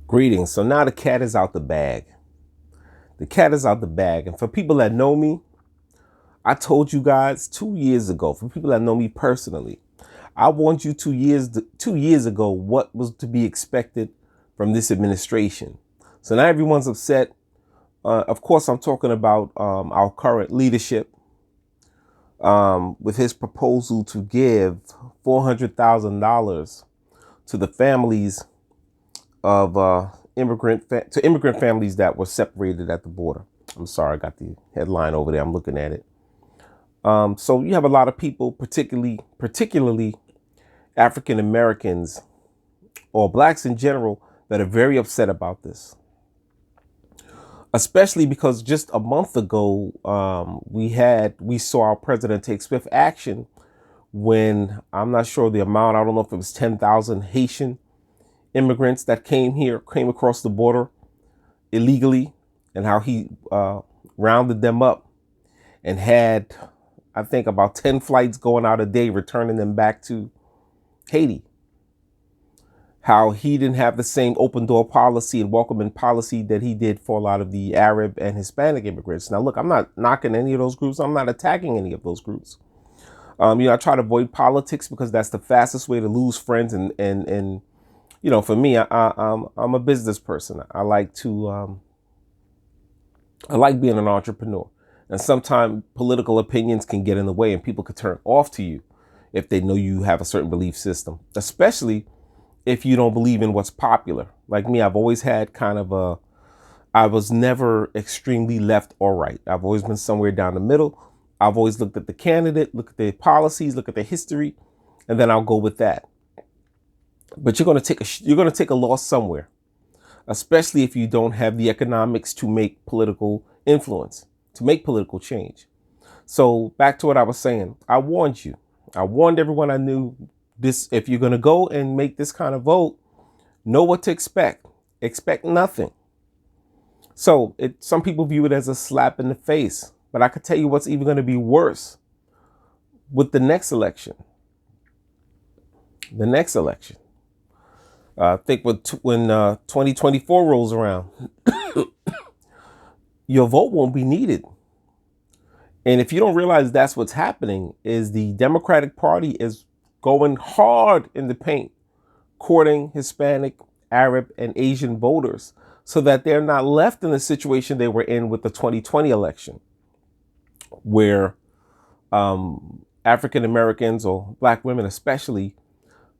Greetings. So now the cat is out the bag. The cat is out the bag. And for people that know me, I told you guys 2 years ago, for people that know me personally, I warned you 2 years ago what was to be expected from this administration. So now everyone's upset. Of course, I'm talking about our current leadership with his proposal to give $400,000 to the families of immigrant families that were separated at the border. I'm sorry, I got the headline over there. I'm looking at it. So you have a lot of people, particularly African Americans or blacks in general, that are very upset about this. Especially because just a month ago, we saw our president take swift action when, I'm not sure the amount, I don't know if it was 10,000 Haitian immigrants that came across the border illegally, and how he rounded them up and had, I think, about 10 flights going out a day, returning them back to Haiti. How he didn't have the same open door policy and welcoming policy that he did for a lot of the Arab and Hispanic immigrants. Now, look, I'm not knocking any of those groups. I'm not attacking any of those groups. I try to avoid politics because that's the fastest way to lose friends. And for me, I'm a business person. I like being an entrepreneur. And sometimes political opinions can get in the way, and people could turn off to you if they know you have a certain belief system, especially if you don't believe in what's popular. Like me, I've always had I was never extremely left or right. I've always been somewhere down the middle. I've always looked at the candidate, look at their policies, look at their history, and then I'll go with that. But you're going to take a loss somewhere, especially if you don't have the economics to make political influence, to make political change. So back to what I was saying, I warned you. I warned everyone I knew this. If you're going to go and make this kind of vote, know what to expect. Expect nothing. So some people view it as a slap in the face, but I could tell you what's even going to be worse with the next election. The next election. I think when 2024 rolls around, your vote won't be needed. And if you don't realize that's what's happening, is the Democratic Party is going hard in the paint, courting Hispanic, Arab, and Asian voters so that they're not left in the situation they were in with the 2020 election, where African Americans, or black women especially,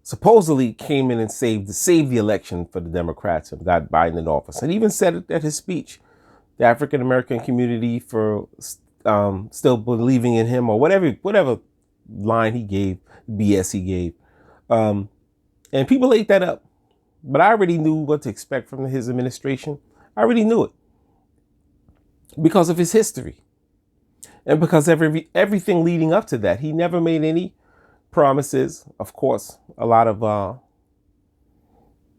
supposedly came in and saved the election for the Democrats and got Biden in office. And even said it at his speech, the African American community for still believing in him, or whatever line he gave, BS he gave. And people ate that up. But I already knew what to expect from his administration. I already knew it because of his history. And because everything leading up to that, he never made any promises. Of course, a lot of,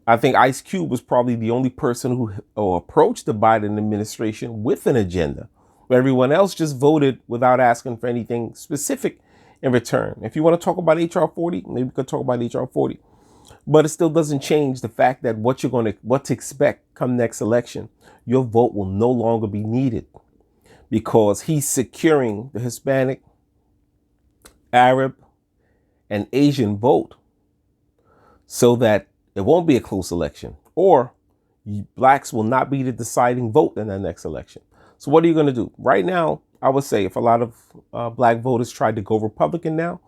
I think Ice Cube was probably the only person who approached the Biden administration with an agenda. Everyone else just voted without asking for anything specific in return. If you want to talk about HR 40, maybe we could talk about HR 40. But it still doesn't change the fact that what to expect come next election. Your vote will no longer be needed because he's securing the Hispanic, Arab, and Asian vote so that it won't be a close election, or blacks will not be the deciding vote in the next election. So what are you going to do? Right now, I would say if a lot of black voters tried to go Republican now,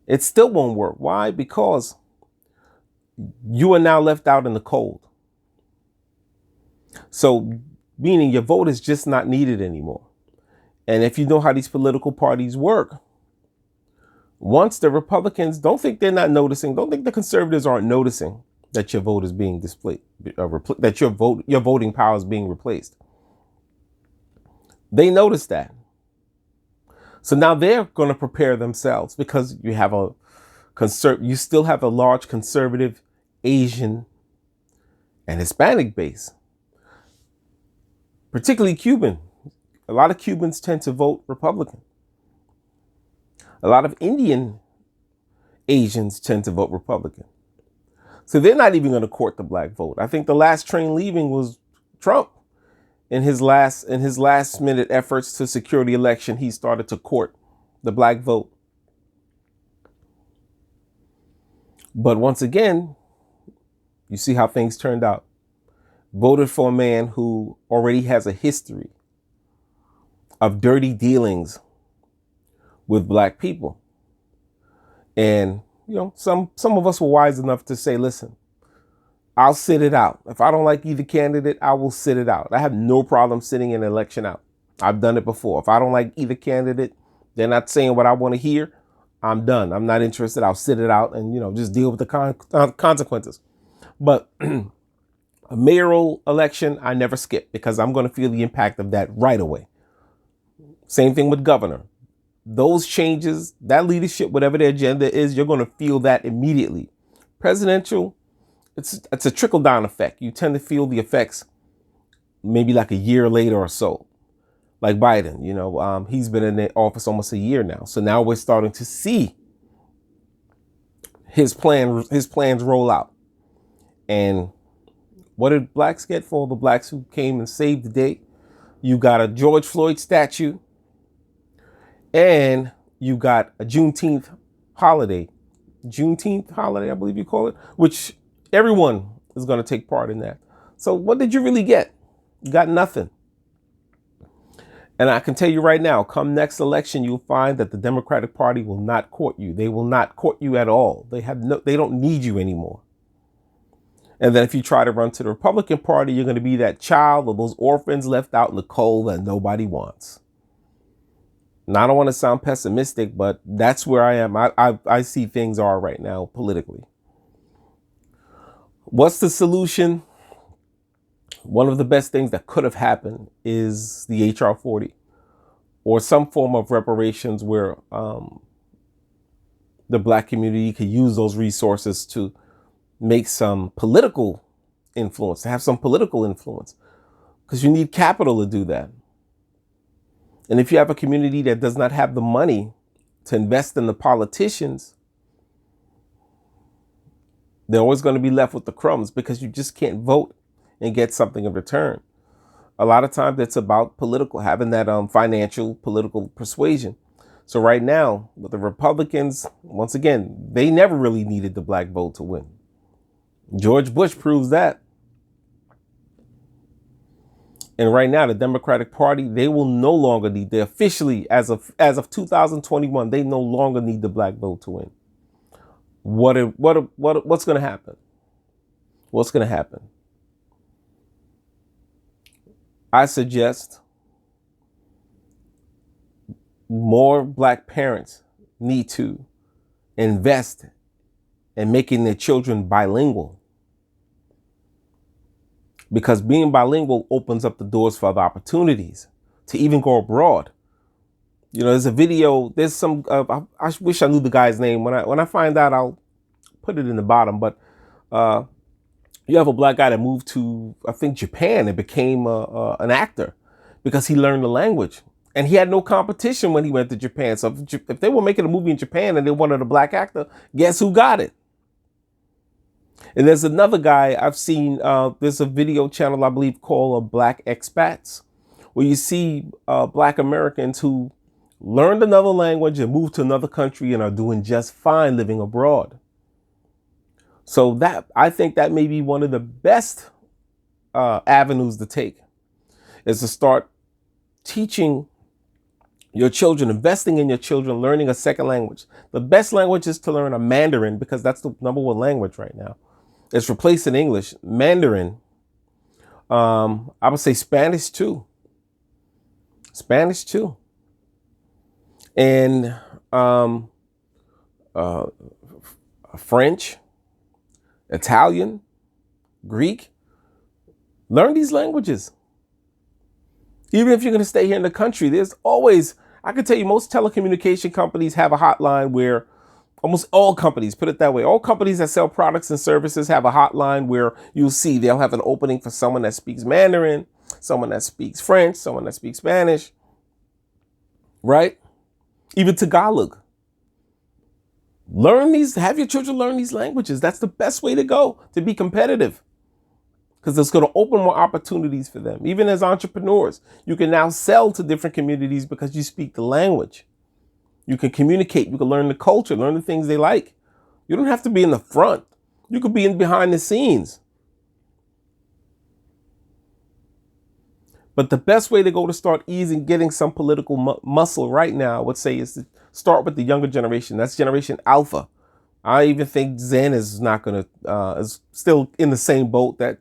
it still won't work. Why? Because you are now left out in the cold. So meaning your vote is just not needed anymore. And if you know how these political parties work, once the Republicans, don't think they're not noticing, don't think the conservatives aren't noticing that your vote is being displayed, that your voting power is being replaced. They notice that. So now they're going to prepare themselves because you have you still have a large conservative Asian and Hispanic base, particularly Cuban. A lot of Cubans tend to vote Republican. A lot of Indian Asians tend to vote Republican. So they're not even going to court the black vote. I think the last train leaving was Trump. In his last minute efforts to secure the election, he started to court the black vote. But once again, you see how things turned out. Voted for a man who already has a history of dirty dealings with black people. And, some of us were wise enough to say, listen, I'll sit it out. If I don't like either candidate, I will sit it out. I have no problem sitting an election out. I've done it before. If I don't like either candidate, they're not saying what I want to hear, I'm done. I'm not interested. I'll sit it out and, just deal with the consequences. But a mayoral election, I never skip because I'm going to feel the impact of that right away. Same thing with governor. Those changes, that leadership, whatever their agenda is, you're going to feel that immediately. Presidential, it's a trickle-down effect. You tend to feel the effects maybe like a year later or so. Like Biden, he's been in the office almost a year now. So now we're starting to see his plans roll out. And what did blacks get for all the blacks who came and saved the day? You got a George Floyd statue, and you got a Juneteenth holiday, I believe you call it, which everyone is going to take part in that. So what did you really get? You got nothing. And I can tell you right now, come next election, you'll find that the Democratic Party will not court you. They will not court you at all. They don't need you anymore. And then if you try to run to the Republican Party, you're going to be that child or those orphans left out in the cold that nobody wants. And I don't want to sound pessimistic, but that's where I am. I see things are right now politically. What's the solution? One of the best things that could have happened is the HR 40 or some form of reparations where the black community could use those resources to make some political influence, to have some political influence, because you need capital to do that. And if you have a community that does not have the money to invest in the politicians, they're always going to be left with the crumbs because you just can't vote and get something in return. A lot of times it's about having that financial political persuasion. So right now with the Republicans, once again, they never really needed the black vote to win. George Bush proves that. And right now, the Democratic Party, they will no longer need, they officially, as of 2021, they no longer need the black vote to win. What's going to happen? What's going to happen? I suggest more black parents need to invest in making their children bilingual. Because being bilingual opens up the doors for other opportunities to even go abroad. There's a video, there's some, I wish I knew the guy's name. When I find out, I'll put it in the bottom. But you have a black guy that moved to, I think, Japan and became an actor because he learned the language. And he had no competition when he went to Japan. So if they were making a movie in Japan and they wanted a black actor, guess who got it? And there's another guy I've seen, there's a video channel, I believe, called Black Expats, where you see black Americans who learned another language and moved to another country and are doing just fine living abroad. So I think that may be one of the best avenues to take, is to start teaching your children, investing in your children, learning a second language. The best language is to learn a Mandarin because that's the number one language right now. It's replacing English. Mandarin. I would say Spanish too. And French, Italian, Greek. Learn these languages. Even if you're going to stay here in the country, there's always, I can tell you, most telecommunication companies have a hotline where almost all companies, put it that way, all companies that sell products and services have a hotline where you'll see they'll have an opening for someone that speaks Mandarin, someone that speaks French, someone that speaks Spanish, right? Even Tagalog. Have your children learn these languages. That's the best way to go to be competitive, because it's going to open more opportunities for them. Even as entrepreneurs, you can now sell to different communities because you speak the language. You can communicate. You can learn the culture, learn the things they like. You don't have to be in the front. You could be in behind the scenes. But the best way to go to start easing, getting some political muscle right now, I would say, is to start with the younger generation. That's Generation Alpha. I even think Zen is not going to, is still in the same boat that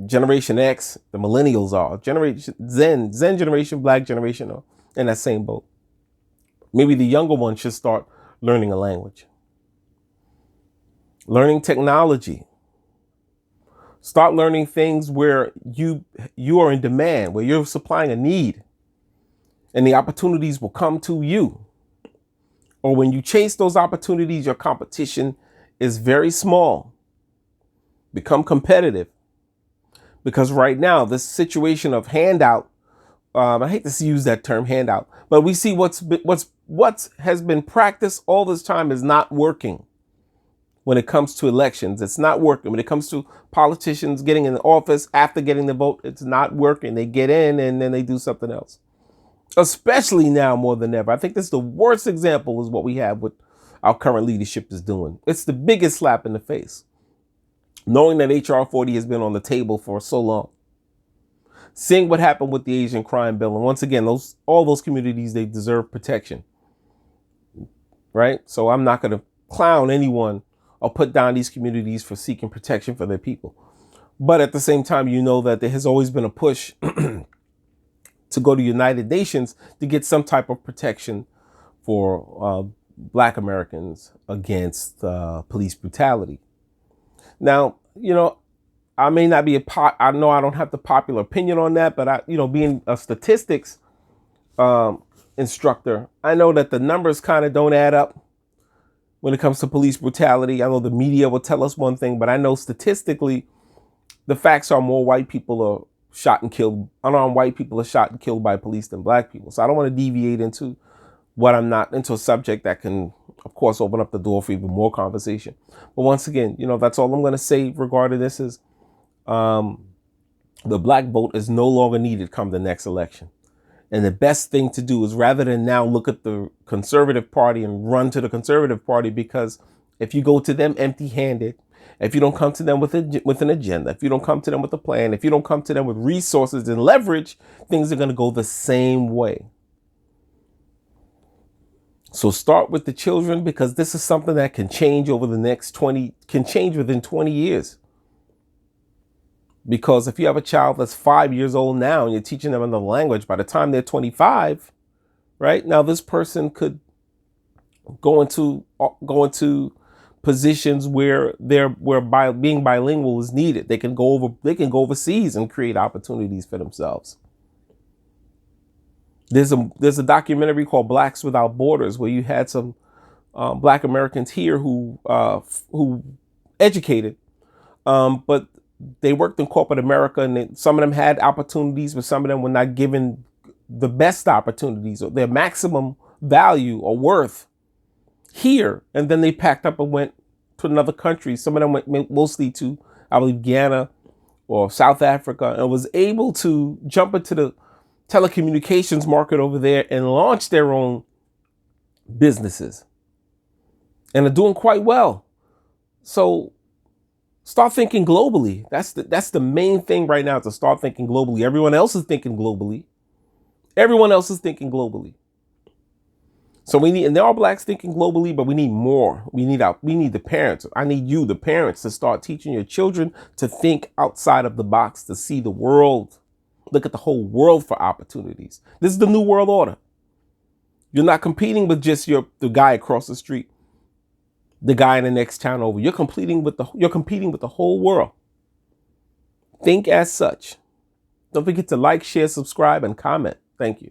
Generation X, the millennials are. Generation Zen generation, Black generation are in that same boat. Maybe the younger ones should start learning a language, learning technology. Start learning things where you are in demand, where you're supplying a need, and the opportunities will come to you. Or when you chase those opportunities, your competition is very small. Become competitive. Because right now, this situation of handout, I hate to use that term handout, but we see what has been practiced all this time is not working. When it comes to elections, it's not working. When it comes to politicians getting in the office after getting the vote, it's not working. They get in and then they do something else. Especially now more than ever. I think this is the worst example is what we have with our current leadership is doing. It's the biggest slap in the face. Knowing that HR 40 has been on the table for so long. Seeing what happened with the Asian crime bill. And once again, all those communities, they deserve protection. Right? So I'm not going to clown anyone or put down these communities for seeking protection for their people. But at the same time, you know that there has always been a push to go to United Nations to get some type of protection for Black Americans against police brutality. Now, I may not be I know I don't have the popular opinion on that, but being a statistics instructor, I know that the numbers kind of don't add up. When it comes to police brutality, I know the media will tell us one thing, but I know statistically, the facts are more white people are shot and killed, unarmed white people are shot and killed by police than Black people. So I don't want to deviate into into a subject that can, of course, open up the door for even more conversation. But once again, that's all I'm going to say regarding this is the Black vote is no longer needed come the next election. And the best thing to do is, rather than now look at the conservative party and run to the conservative party, because if you go to them empty-handed, if you don't come to them with an agenda, if you don't come to them with a plan, if you don't come to them with resources and leverage, things are going to go the same way. So start with the children, because this is something that can change can change within 20 years. Because if you have a child that's 5 years old now and you're teaching them another language, by the time they're 25, right now, this person could go into positions where being bilingual is needed. They can go overseas and create opportunities for themselves. There's a documentary called Blacks Without Borders, where you had some Black Americans here who educated, but they worked in corporate America, and some of them had opportunities, but some of them were not given the best opportunities or their maximum value or worth here. And then they packed up and went to another country. Some of them went mostly to, I believe, Ghana or South Africa, and was able to jump into the telecommunications market over there and launch their own businesses and are doing quite well. So start thinking globally. That's the main thing right now, to start thinking globally. Everyone else is thinking globally. So and there are Blacks thinking globally, but we need more. We need the parents. I need you, the parents, to start teaching your children to think outside of the box, to see the world, look at the whole world for opportunities. This is the new world order. You're not competing with just the guy across the street, the guy in the next town over. You're competing with the whole world. Think as such. Don't forget to like, share, subscribe, and comment. Thank you.